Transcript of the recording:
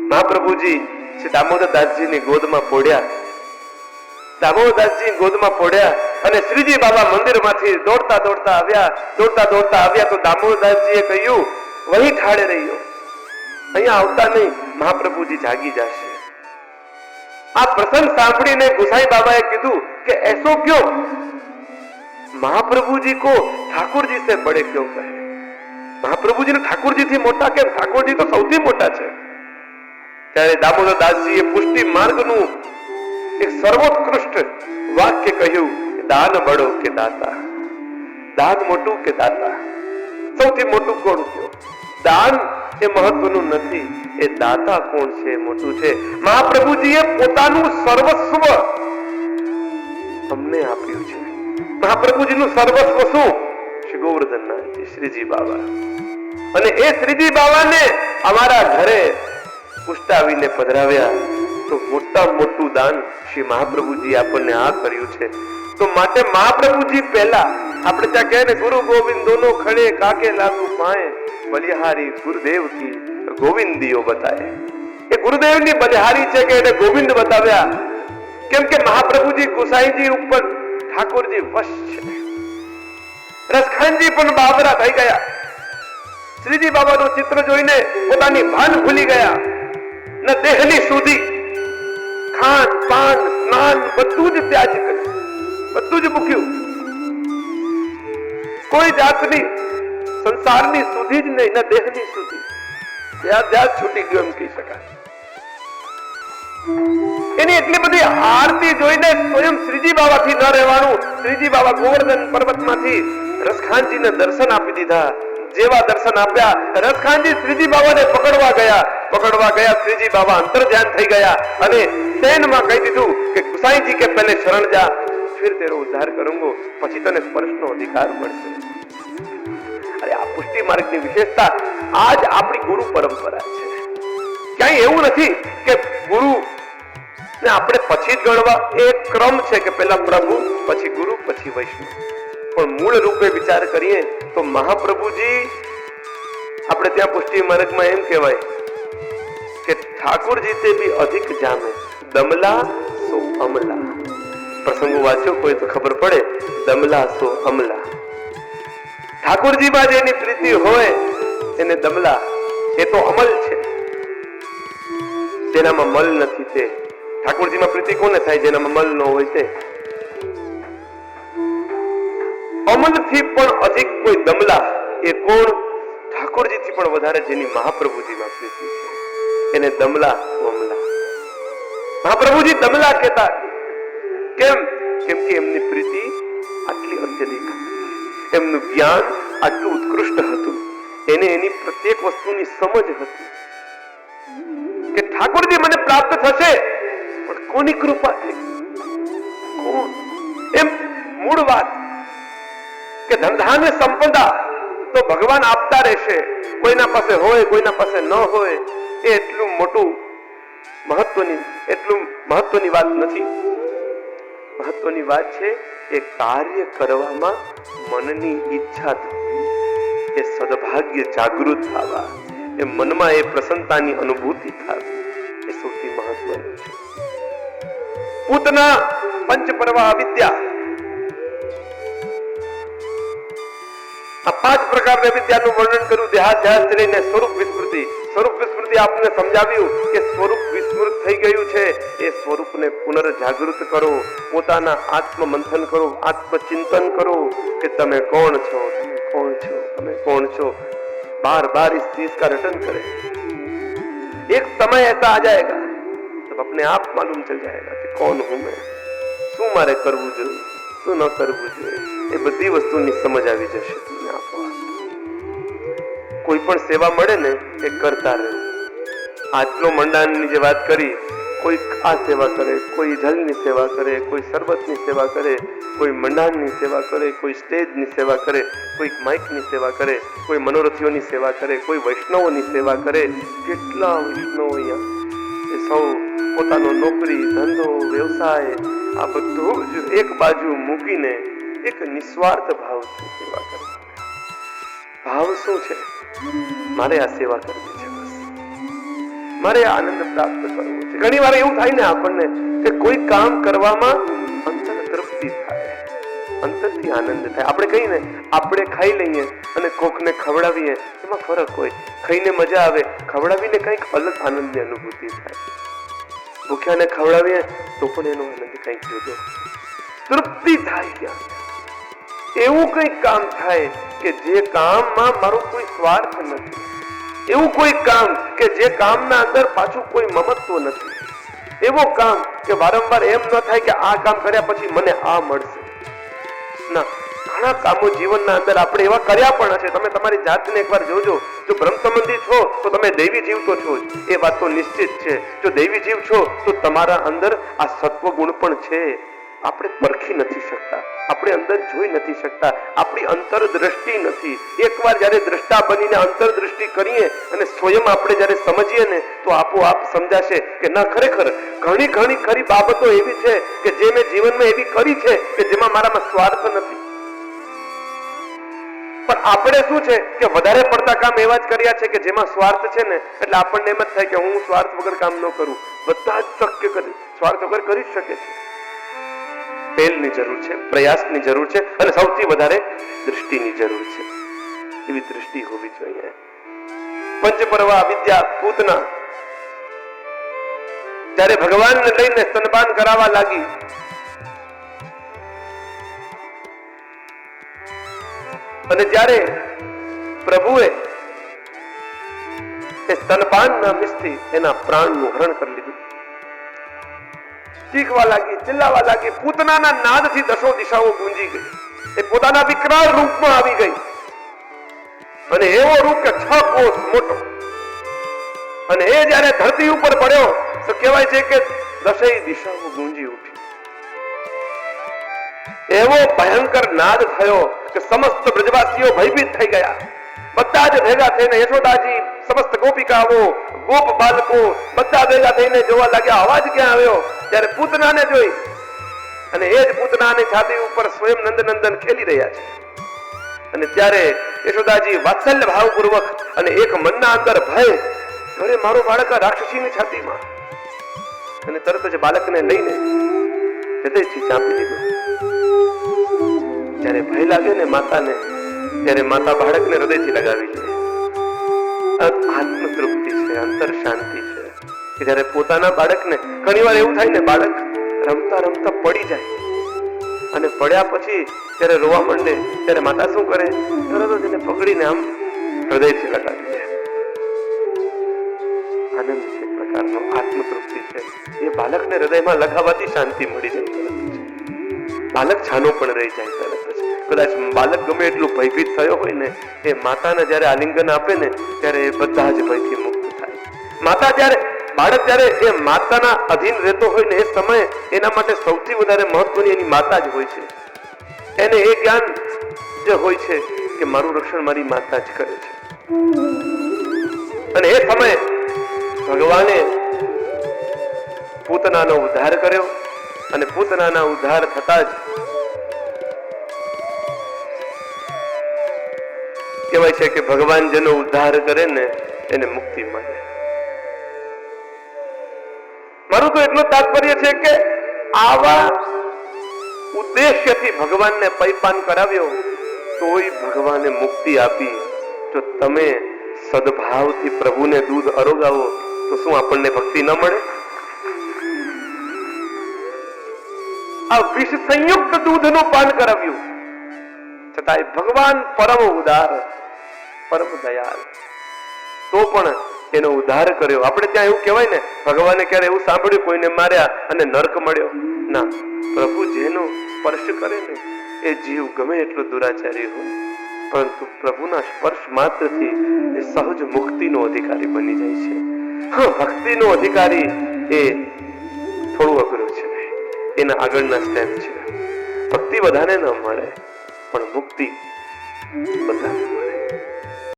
મહાપ્રભુજી શ્રી દામોદરદાસજીની ગોદમાં પડ્યા. દામોદરદાસજી ગોદમાં પડ્યા અને શ્રીજી બાબા મંદિરમાંથી દોડતા દોડતા આવ્યા તો દામોદરદાસજીએ કહ્યું, વહી ઠાડે રહ્યો, અહીંયા આવતા નહીં, મહાપ્રભુજી જાગી જશે. આ પ્રસંગ સાંભળીને ગુસાઈ બાબાએ કીધું કે ऐसो क्यों? महाप्रभु जी को ठाकुर जी से बड़े क्यों कहे? महाप्रभु जी ने ठाकुर जी थी मोटा के? ठाकुर जी तो સૌથી મોટા છે. ત્યારે દામોદરદાસજીએ પુષ્ટિ માર્ગનું એક સર્વોત્કૃષ્ટ વાક્ય કહ્યું, દાન બડો કે દાતા? દાન મોટું કે દાતા? સૌથી મોટું કોણ થયો? દાન એ મહત્વનું નથી, એ દાતા કોણ છે મોટું છે. મહાપ્રભુજીએ પોતાનું સર્વસ્વ અમને આપ્યું છે. મહાપ્રભુજીનું સર્વસ્વ શું? શ્રી ગોવર્ધનનાથજી શ્રીજી બાબા. અને એ શ્રીજી બાબાને અમારા ઘરે પુષ્ટાવીને પધરાવ્યા તો મોટા મોટું દાન શ્રી મહાપ્રભુજી આપણને આ કર્યું છે. તો માટે મહાપ્રભુજી પહેલા આપણે ત્યાં કહે ને, ગુરુ ગોવિંદ દોનો ખડે કાકે લાગુ પાએ, બલિહારી ગુરુદેવ કી ગોવિંદીઓ બતાએ. એ ગુરુદેવની બલિહારી છે કે એને ગોવિંદ બતાવ્યા. કેમ કે મહાપ્રભુજી ગુસાઈજી ઉપર ઠાકોરજી વશ છે. રસખાનજી પણ બાબરા થઈ ગયા. શ્રીજી બાબાનું ચિત્ર જોઈને પોતાની ભાન ભૂલી ગયા. ન દેહની સુધી ખાન પાન સ્નાન બધું જ ત્યાજ કર્યું, બધું જ મૂક્યું. કોઈ જાતની સંસારની સુધી જ નહીં, ન દેહની સુધી. ત્યાં છૂટી ગયો એમ કહી શકાય. એની એટલી બધી આરતી જોઈને સ્વયં શ્રીજી બાબાથી ન રહેવાનું. શ્રીજી બાબા ગોવર્ધન પર્વતમાંથી રસખાનજીને દર્શન આપી દીધા. જેવા દર્શન આપ્યા, રસખાનજી શ્રીજી બાબાને પકડવા ગયા. શ્રીજી બાબા અંતર્ધ્યાન થઈ ગયા અને શયનમાં કહી દીધું કે ગુસાઈજી કે પહેલે શરણ જા, ફિર તેરો ઉદ્ધાર કरूंगा, પછી તને સ્પર્શનો અધિકાર મળશે. અરે આ પુષ્ટિ માર્ગની વિશેષતા આજ આપણી ગુરુ પરંપરા છે. ક્યાંય એવું નથી કે ગુરુ ને આપણે પછી જ ગણવા. એ ક્રમ છે કે પહેલા પ્રભુ, પછી ગુરુ, પછી વૈષ્ણવ. પણ મૂળ રૂપે વિચાર કરીએ તો મહાપ્રભુજી આપણે ત્યાં પુષ્ટિ માર્ગમાં એમ કહેવાય કે ઠાकुर जी से भी अधिक जामे, दमला सो अमला. પ્રસંગો વાંચ્યો કોઈ તો ખબર પડે, દમલા સો અમલા. ઠાकुरજી માં જેની પ્રીતિ હોય એને દમલા, એ તો અમલ છે, જેનામાં મલ નથી તે. ઠાकुरજી માં પ્રીતિ કોને થાય? જેનામાં મલ ન હોય તે. અમલ થી પણ અધિક કોઈ દમલા, એ કોણ? ઠાकुरજી થી પણ વધારે જેની મહાપ્રભુજી માં પ્રીતિ છે એને દમલા અમલા. મહાપ્રભુજી દમલા કહેતા. કેમ? કેમ કે એમની પ્રીતિ આટલી અત્યધિક, એમનું જ્ઞાન આટલું ઉત્કૃષ્ટ હતું, એને એની પ્રત્યેક વસ્તુની સમજ હતી કે ઠાकुरજી મને પ્રાપ્ત થશે પણ કોની કૃપાથી? કોણ? એમ મૂળ વાત કે ધંધા ને સંપદા તો ભગવાન આપતા રહેશે. કોઈના પાસે હોય, કોઈના પાસે ન હોય, એ એટલું મહત્વની વાત નથી. મહત્વની વાત છે એ કાર્ય કરવામાં મનની ઈચ્છા થવી, એ સદભાગ્ય જાગૃત થવા, એ મનમાં એ પ્રસન્નતાની અનુભૂતિ થવી, એ સૌથી મહત્વનું છે. પૂતના પંચપર્વા અવિદ્યા, આ 5 પ્રકારની વિદ્યાનું વર્ણન કર્યું. દેહાધ્યાસ લઈને સ્વરૂપ વિસ્મૃતિ. સ્વરૂપ વિસ્મૃતિ આપને સમજાવ્યું કે સ્વરૂપ વિસ્મૃત થઈ ગયું છે, એ સ્વરૂપને પુનર્જાગૃત કરો, પોતાના આત્મમંથન કરો, આત્મચિંતન કરો કે તમે કોણ છો, તમે કોણ છો, તમે કોણ છો. बार बार इस चीज का रटन करें. एक समय ऐसा आ जाएगा तब अपने आप मालूम चल जाएगा कि कौन हूं मैं, શું મારે કરવું જોઈએ, શું ન કરવું જોઈએ, એ બધી વસ્તુની સમજ આવી જશે તમને આપોઆપ. કોઈ પણ સેવા મળે ને એ કરતા રહે. આટલો મંડાણની જે વાત કરી, કોઈ આ સેવા કરે, કોઈ જલની સેવા કરે, કોઈ શરબતની સેવા કરે, કોઈ મંડાણની સેવા કરે, કોઈ સ્ટેજની સેવા કરે, કોઈ માઇકની સેવા કરે, કોઈ મનોરથીઓની સેવા કરે, કોઈ વૈષ્ણવોની સેવા કરે. કેટલા વૈષ્ણવો અહીંયા એ સૌ પોતાનો નોકરી, ધંધો, વ્યવસાય આ બધું જ એક બાજુ મૂકીને એક નિસ્વાર્થ ભાવથી સેવા કરે. ભાવ શું છે? મારે આ સેવા કરવી છે, બસ મારે આનંદ પ્રાપ્ત કરવો છે. ઘણી વાર એવું થાય ને આપણને કે કોઈ કામ કરવામાં અંતર તૃપ્તિ થાય, અંતરથી આનંદ થાય. આપણે કહીએ ને, આપણે ખાઈ લઈએ અને કોકને ખવડાવીએ, એમાં ફરક હોય. ખાઈને મજા આવે, ખવડાવીને કંઈક અલગ આનંદની અનુભૂતિ થાય. ભૂખ્યાને ખવડાવીએ તો પણ એનો આનંદ કંઈક જુદો, તૃપ્તિ થાય. ક્યાં એવું કંઈક કામ થાય કે જે કામમાં મારો કોઈ સ્વાર્થ નથી, એવું કોઈ કામ કે જે કામના અંદર પાછું કોઈ મમત્વ નથી, એવો કામ કે વારંવાર એમ ન થાય કે આ કામ કર્યા પછી મને આ મળશે. ના, ઘણા કામો જીવનના અંદર આપણે એવા કર્યા પણ હશે. તમે તમારી જાતને એકવાર જોજો. જો બ્રહ્મ સંબંધી છો તો તમે દૈવી જીવ તો છો જ, એ વાત તો નિશ્ચિત છે. જો દૈવી જીવ છો તો તમારા અંદર આ સત્વ ગુણ પણ છે. આપણે પરખી નથી શકતા, આપણે અંદર જોઈ નથી શકતા, આપણી અંતરદ્રષ્ટિ નથી. એકવાર જ્યારે દ્રષ્ટા બનીને અંતરદ્રષ્ટિ કરીએ અને સ્વયં આપણે જ્યારે સમજીએ ને તો આપોઆપ સમજાશે કે ના, ખરેખર ઘણી ઘણી ખરી બાબતો એવી છે કે જે મેં જીવનમાં એવી કરી છે કે જેમાં મારામાં સ્વાર્થ નથી. પણ આપણે શું છે કે વધારે પડતા કામ એવા જ કર્યા છે કે જેમાં સ્વાર્થ છે ને, એટલે આપણને એમ જ થાય કે હું સ્વાર્થ વગર કામ ન કરું. બધા જ શક્ય કરી સ્વાર્થ વગર કરી જ શકે છે. પહેલની જરૂર છે, પ્રયાસની જરૂર છે અને સૌથી વધારે દૃષ્ટિની જરૂર છે. એવી દૃષ્ટિ હોવી જોઈએ. પંચપર્વા વિદ્યા પૂતના જ્યારે ભગવાનને લઈને સ્તનપાન કરાવવા લાગી, અને જ્યારે પ્રભુએ એ સ્તનપાનના વિષથી એના પ્રાણનું હરણ કરી લીધું, ચીખવા લાગી, ચિલ્લાવા લાગી. પૂતનાના નાદથી દશો દિશાઓ ગુંજી ગઈ. એ પોતાના વિકરાળ રૂપમાં આવી ગઈ અને એવો રૂપ કે 6 કોસ મોટો. અને એ જ્યારે ધરતી ઉપર પડ્યો તો કહેવાય છે કે દશેય દિશાઓ ગુંજી ઉઠી. એવો ભયંકર નાદ થયો કે સમસ્ત બ્રજવાસીઓ ભયભીત થઈ ગયા. બધા જ ભેગા થઈને યશોદાજી, સમસ્ત ગોપિકાઓ, ગોપ બાલકો બધા ભેગા થઈને જોવા લાગ્યા અવાજ ક્યાં આવ્યો. જ્યારે પૂતનાને જોઈ અને એ જ પૂતનાની છાતી ઉપર સ્વયં નંદનંદન ખેલી રહ્યા છે. અને ત્યારે યશોદાજી વાત્સલ્ય ભાવપૂર્વક અને એક મનના અંદર ભય, અરે મારો બાળક રાક્ષસીની છાતીમાં, અને તરત જ બાળકને લઈને હૃદયથી ચાંપી દીધું. જ્યારે ભય લાગે ને માતાને, ત્યારે માતા બાળકને હૃદયથી લગાવી લે. આત્મ તૃપ્તિ છે, અંતર શાંતિ છે કે જ્યારે પોતાના બાળકને, ઘણી વાર એવું થાય ને, બાળક રમતા રમતા પડી જાય અને પડ્યા પછી જ્યારે રોવા માંડે ત્યારે માતા શું કરે, તરત જ એને પકડીને આમ હૃદયથી લગાવી દે. આનંદ છે, એક પ્રકારનો આત્મ તૃપ્તિ છે. એ બાળકને હૃદયમાં લગાવવાથી શાંતિ મળી જાય તરત જ. બાળક છાનો પણ રહી જાય તરત જ. કદાચ બાળક ગમે એટલું ભયભીત થયો હોય ને, એ માતાને જ્યારે આલિંગન આપે ને ત્યારે એ બધા જ ભયથી મુક્ત થાય. માતા જ્યારે, બાળક જ્યારે એ માતાના અધીન રહેતો હોય ને, એ સમયે એના માટે સૌથી વધારે મહત્વની એની માતા જ હોય છે. એને એ જ્ઞાન જે હોય છે કે મારું રક્ષણ મારી માતા જ કરે છે. અને એ સમયે ભગવાને પૂતનાનો ઉદ્ધાર કર્યો અને પૂતનાના ઉદ્ધાર થતા જ કહેવાય છે કે ભગવાન જેનો ઉદ્ધાર કરે ને એને મુક્તિ મળે. મારું તો એટલું તાત્પર્ય છે કે આવા ઉદ્દેશ્યથી ભગવાનને પૈપાન કરાવ્યો તોય ભગવાને મુક્તિ આપી. જો તમે સદભાવથી પ્રભુને દૂધ અરોગાવો તો શું આપણને ભક્તિ ન મળે? આ વિષ સંયુક્ત દૂધનું પાન કરાવ્યું છતાંય ભગવાન પરમ ઉદાર, પરમ દયાળ, તો પણ એનો ઉદ્ધાર કર્યો. આપણે ત્યાં એવું કહેવાય ને, ભગવાને ક્યારે એવું સાંભળ્યું કોઈને માર્યા અને નરક મળ્યો? ના, પ્રભુ જેનો સ્પર્શ કરે ને એ જીવ ગમે એટલો દુરાચારી હોય, પરંતુ પ્રભુના સ્પર્શ માત્રથી એ સહજ મુક્તિનો અધિકારી બની જાય છે. હા, ભક્તિનો અધિકારી એ થોડું અઘરું છે, એના આગળના સ્ટેપ છે. ભક્તિ બધાને ન મળે પણ મુક્તિ બધાને